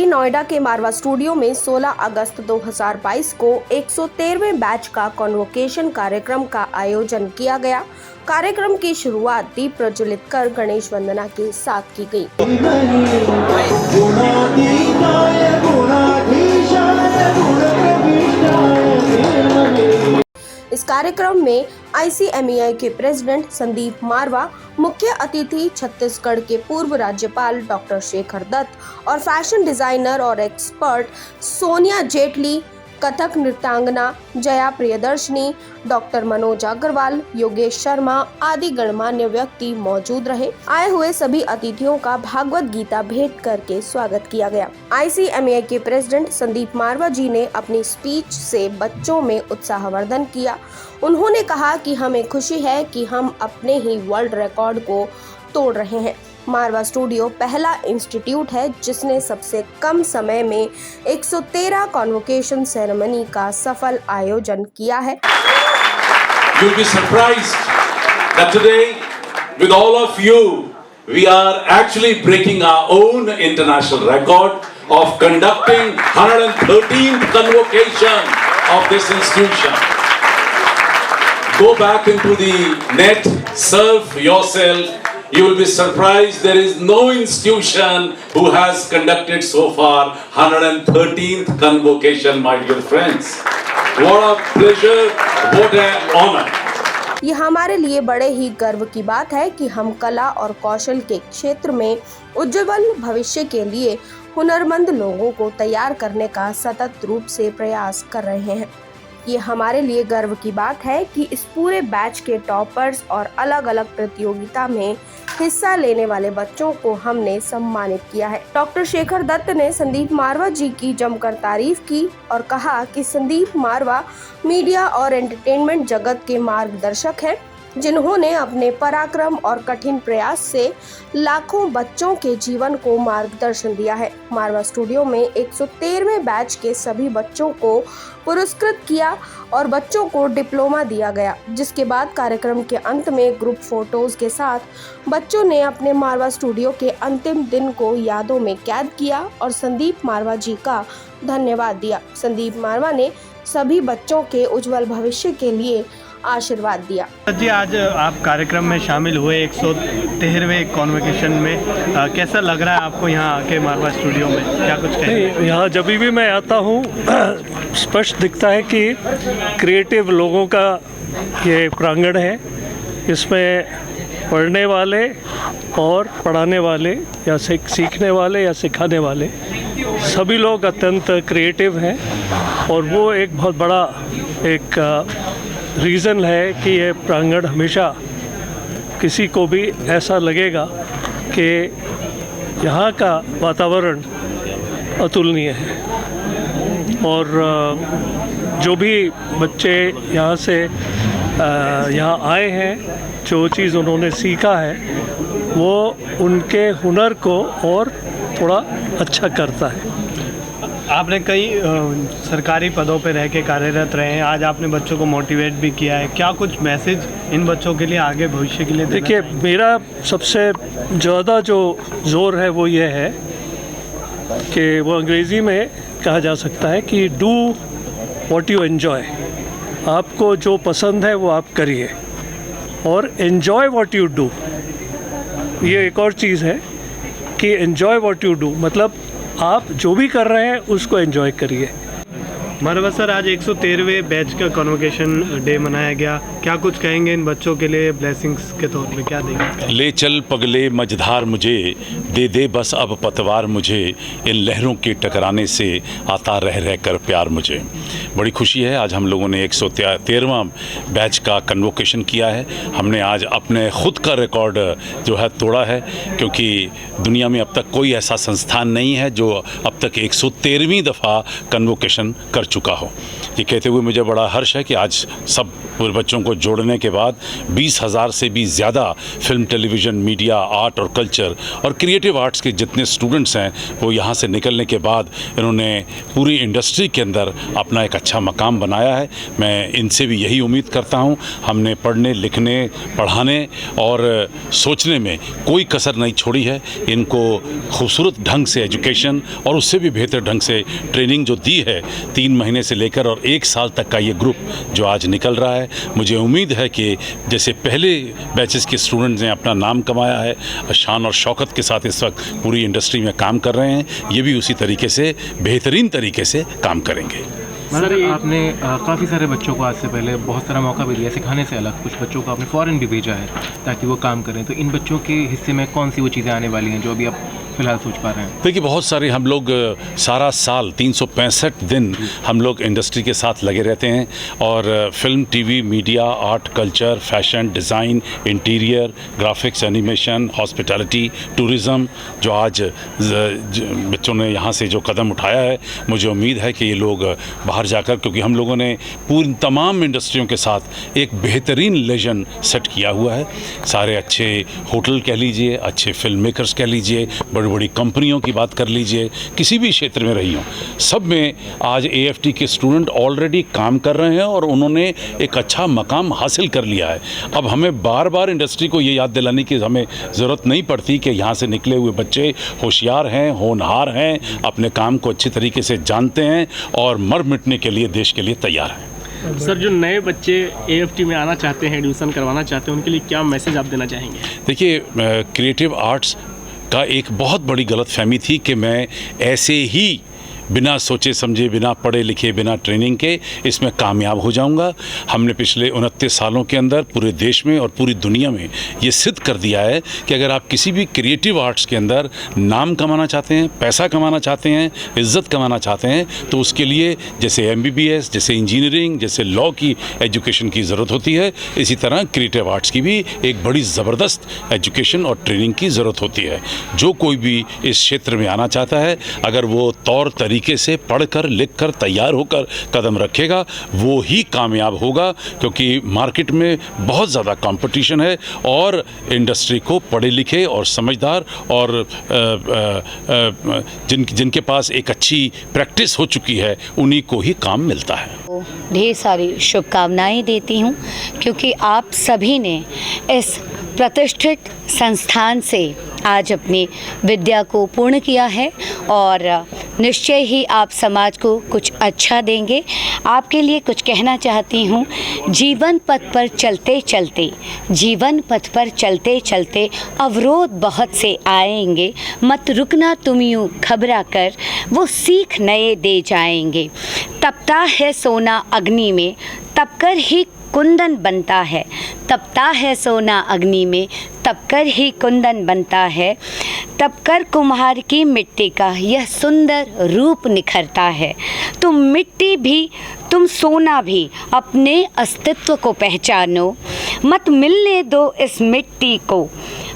IIT Noida के मारवा studio में 16 अगस्त 2022 को 113वें बैच का कॉन्वोकेशन कार्यक्रम का आयोजन किया गया। कार्यक्रम की शुरुआत दीप प्रज्वलित कर गणेश वंदना के साथ की गई। इस कार्यक्रम में आईसीएमईआई के प्रेसिडेंट संदीप मारवा, मुख्य अतिथि छत्तीसगढ़ के पूर्व राज्यपाल डॉक्टर शेखर दत्त और फैशन डिजाइनर और एक्सपर्ट सोनिया जेटली, कथक नृत्यांगना जया प्रियदर्शनी, डॉक्टर मनोज अग्रवाल, योगेश शर्मा आदि गणमान्य व्यक्ति मौजूद रहे। आए हुए सभी अतिथियों का भागवत गीता भेंट करके स्वागत किया गया। आईसीएमईआई के प्रेसिडेंट संदीप मारवा जी ने अपनी स्पीच से बच्चों में उत्साहवर्धन किया। उन्होंने कहा कि हमें खुशी है कि हम अपने ही वर्ल्ड रिकॉर्ड को तोड़ रहे हैं। मारवा स्टूडियो पहला इंस्टीट्यूट है जिसने सबसे कम समय में 113 कॉन्वोकेशन सेरेमनी का सफल आयोजन किया है। You'll be surprised that today, with all of you, we are actually breaking our own international record of conducting 113th convocation of this institution. Go back into the net, surf yourself. You will be surprised there is no institution who has conducted so far 113th convocation, my dear friends. What a pleasure, what an honor. ये हमारे लिए बड़े ही गर्व की बात है कि हम कला और कौशल के क्षेत्र में उज्जवल भविष्य के लिए हुनरमंद लोगों को तैयार करने का सतत रूप से प्रयास कर रहे हैं। ये हमारे लिए गर्व की बात है कि इस पूरे बैच के टॉपर्स और अलग अलग प्रतियोगिता में हिस्सा लेने वाले बच्चों को हमने सम्मानित किया है। डॉक्टर शेखर दत्त ने संदीप मारवा जी की जमकर तारीफ की और कहा कि संदीप मारवा मीडिया और एंटरटेनमेंट जगत के मार्गदर्शक हैं, जिन्होंने अपने पराक्रम और कठिन प्रयास से लाखों बच्चों के जीवन को मार्गदर्शन दिया है। मारवा स्टूडियो में 113वें बैच के सभी बच्चों को पुरस्कृत किया और बच्चों को डिप्लोमा दिया गया, जिसके बाद कार्यक्रम के अंत में ग्रुप फोटोज के साथ बच्चों ने अपने मारवा स्टूडियो के अंतिम दिन को यादों में कैद किया और संदीप मारवा जी का धन्यवाद दिया। संदीप मारवा ने सभी बच्चों के उज्जवल भविष्य के लिए आशीर्वाद दिया। जी, आज आप कार्यक्रम में शामिल हुए 113वें कॉन्वोकेशन में, कैसा लग रहा है आपको यहाँ आके मारवा स्टूडियो में? क्या कुछ कहें? यहाँ जब भी मैं आता हूँ स्पष्ट दिखता है कि क्रिएटिव लोगों का ये प्रांगण है। इसमें पढ़ने वाले और पढ़ाने वाले या सीखने वाले या सिखाने वाले सभी लोग अत्यंत क्रिएटिव हैं और वो एक बहुत बड़ा एक रीज़न है कि ये प्रांगण हमेशा किसी को भी ऐसा लगेगा कि यहाँ का वातावरण अतुलनीय है और जो भी बच्चे यहाँ से यहाँ आए हैं, जो चीज़ उन्होंने सीखा है वो उनके हुनर को और थोड़ा अच्छा करता है। आपने कई सरकारी पदों पर रह के कार्यरत रहे हैं, आज आपने बच्चों को मोटिवेट भी किया है। क्या कुछ मैसेज इन बच्चों के लिए आगे भविष्य के लिए? देखिए, मेरा सबसे ज़्यादा जो ज़ोर है वो ये है कि वो अंग्रेज़ी में कहा जा सकता है कि डू व्हाट यू एन्जॉय। आपको जो पसंद है वो आप करिए और एन्जॉय व्हाट यू डू। ये एक और चीज़ है कि एन्जॉय व्हाट यू डू, मतलब आप जो भी कर रहे हैं उसको एंजॉय करिए। मारवा सर, आज 113वें बैच का कॉन्वोकेशन डे मनाया गया, क्या कुछ कहेंगे इन बच्चों के लिए ब्लेसिंग्स के तौर पे? क्या देंगे? ले चल पगले मझधार मुझे, दे दे बस अब पतवार मुझे, इन लहरों के टकराने से आता रह रह कर प्यार मुझे। बड़ी खुशी है, आज हम लोगों ने 113वां बैच का कन्वोकेशन किया है। हमने आज अपने खुद का रिकॉर्ड जो है तोड़ा है, क्योंकि दुनिया में अब तक कोई ऐसा संस्थान नहीं है जो अब तक 113वीं दफ़ा कन्वोकेशन कर चुका हो। ये कहते हुए मुझे बड़ा हर्ष है कि आज सब बच्चों को जोड़ने के बाद 20,000 से भी ज़्यादा फिल्म, टेलीविज़न, मीडिया, आर्ट और कल्चर और क्रिएटिव आर्ट्स के जितने स्टूडेंट्स हैं वो यहाँ से निकलने के बाद इन्होंने पूरी इंडस्ट्री के अंदर अपना एक अच्छा मकाम बनाया है। मैं इनसे भी यही उम्मीद करता हूँ। हमने पढ़ने, लिखने, पढ़ाने और सोचने में कोई कसर नहीं छोड़ी है। इनको खूबसूरत ढंग से एजुकेशन और उससे भी बेहतर ढंग से ट्रेनिंग जो दी है 3 महीने से लेकर और 1 साल तक का ये ग्रुप जो आज निकल रहा है, मुझे उम्मीद है कि जैसे पहले बैचेस के स्टूडेंट्स ने अपना नाम कमाया है, शान और शौकत के साथ इस वक्त पूरी इंडस्ट्री में काम कर रहे हैं, ये भी उसी तरीके से बेहतरीन तरीके से काम करेंगे। सर, आपने काफ़ी सारे बच्चों को आज से पहले बहुत सारा मौका भी दिया सिखाने से अलग। कुछ बच्चों को आपने फ़ॉरेन भी भेजा है ताकि वो काम करें, तो इन बच्चों के हिस्से में कौन सी वो चीज़ें आने वाली हैं जो अभी आप फिलहाल सोच पा रहे हैं? देखिए, बहुत सारे हम लोग सारा साल 365 दिन हम लोग इंडस्ट्री के साथ लगे रहते हैं और film, TV, media, art, culture, fashion, design, interior, graphics, animation, hospitality, tourism, जो आज बच्चों ने यहाँ से जो कदम उठाया है, मुझे उम्मीद है कि ये लोग बाहर जाकर, क्योंकि हम लोगों ने पूरी तमाम इंडस्ट्रियों के साथ एक बेहतरीन लेजन सेट किया हुआ है। सारे अच्छे होटल कह लीजिए, अच्छे फिल्म मेकर्स कह लीजिए, बड़ी बड़ी कंपनियों की बात कर लीजिए, किसी भी क्षेत्र में रही हो, सब में आज AFT के स्टूडेंट ऑलरेडी काम कर रहे हैं और उन्होंने एक अच्छा मकाम हासिल कर लिया है। अब हमें बार बार इंडस्ट्री को ये याद दिलाने की हमें ज़रूरत नहीं पड़ती कि यहाँ से निकले हुए बच्चे होशियार हैं, होनहार हैं, अपने काम को अच्छी तरीके से जानते हैं और मर मिटने के लिए देश के लिए तैयार हैं। सर, जो नए बच्चे AFT में आना चाहते हैं, एडमिशन करवाना चाहते हैं, उनके लिए क्या मैसेज आप देना चाहेंगे? देखिए, क्रिएटिव आर्ट्स का एक बहुत बड़ी गलतफहमी थी कि मैं ऐसे ही बिना सोचे समझे, बिना पढ़े लिखे, बिना ट्रेनिंग के इसमें कामयाब हो जाऊंगा। हमने पिछले 29 सालों के अंदर पूरे देश में और पूरी दुनिया में ये सिद्ध कर दिया है कि अगर आप किसी भी क्रिएटिव आर्ट्स के अंदर नाम कमाना चाहते हैं, पैसा कमाना चाहते हैं, इज्जत कमाना चाहते हैं, तो उसके लिए जैसे MBBS, जैसे इंजीनियरिंग, जैसे लॉ की एजुकेशन की ज़रूरत होती है, इसी तरह क्रिएटिव आर्ट्स की भी एक बड़ी ज़बरदस्त एजुकेशन और ट्रेनिंग की ज़रूरत होती है। जो कोई भी इस क्षेत्र में आना चाहता है, अगर वो तौर तरीके से पढ़कर, लिखकर, तैयार होकर कदम रखेगा, वो ही कामयाब होगा, क्योंकि मार्केट में बहुत ज़्यादा कंपटीशन है और इंडस्ट्री को पढ़े लिखे और समझदार और जिनके पास एक अच्छी प्रैक्टिस हो चुकी है, उन्हीं को ही काम मिलता है। ढेर सारी शुभकामनाएं देती हूं, क्योंकि आप सभी ने इस प्रतिष्ठित संस्थान से आज अपनी विद्या को पूर्ण किया है और निश्चय ही आप समाज को कुछ अच्छा देंगे। आपके लिए कुछ कहना चाहती हूँ। जीवन पथ पर चलते चलते अवरोध बहुत से आएंगे, मत रुकना तुम यूँ घबरा कर, वो सीख नए दे जाएंगे। तपता है सोना अग्नि में, तपकर ही कुंदन बनता है, तपता है सोना अग्नि में, तपकर ही कुंदन बनता है। तपकर कुम्हार की मिट्टी का यह सुंदर रूप निखरता है। तुम मिट्टी भी, तुम सोना भी, अपने अस्तित्व को पहचानो। मत मिलने दो इस मिट्टी को,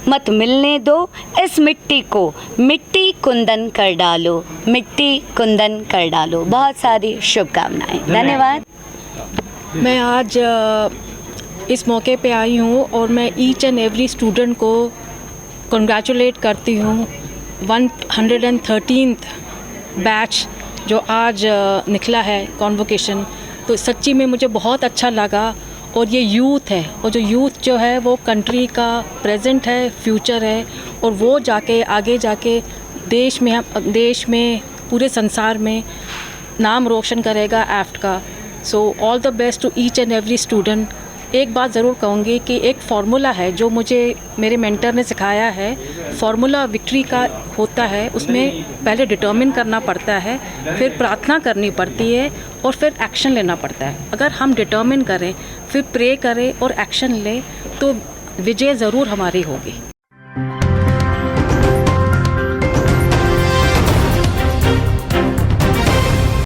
मत मिलने दो इस मिट्टी को, मिट्टी कुंदन कर डालो, मिट्टी कुंदन कर डालो। बहुत सारी शुभकामनाएं। धन्यवाद। मैं आज इस मौके पे आई हूँ और मैं ईच एंड एवरी स्टूडेंट को कंग्रेचुलेट करती हूँ। 113th बैच जो आज निकला है कॉन्वोकेशन, तो सच्ची में मुझे बहुत अच्छा लगा। और ये यूथ है, और जो यूथ जो है वो कंट्री का प्रेजेंट है, फ्यूचर है, और वो जाके आगे जाके देश में पूरे संसार में नाम रोशन करेगा AFT का। So all the best to each and every student. एक बात ज़रूर कहूँगी कि एक फार्मूला है जो मुझे मेरे मेंटर ने सिखाया है। फार्मूला विक्ट्री का होता है, उसमें पहले डिटर्मिन करना पड़ता है, फिर प्रार्थना करनी पड़ती है और फिर एक्शन लेना पड़ता है। अगर हम डिटर्मिन करें, फिर प्रे करें और एक्शन लें, तो विजय ज़रूर हमारी होगी।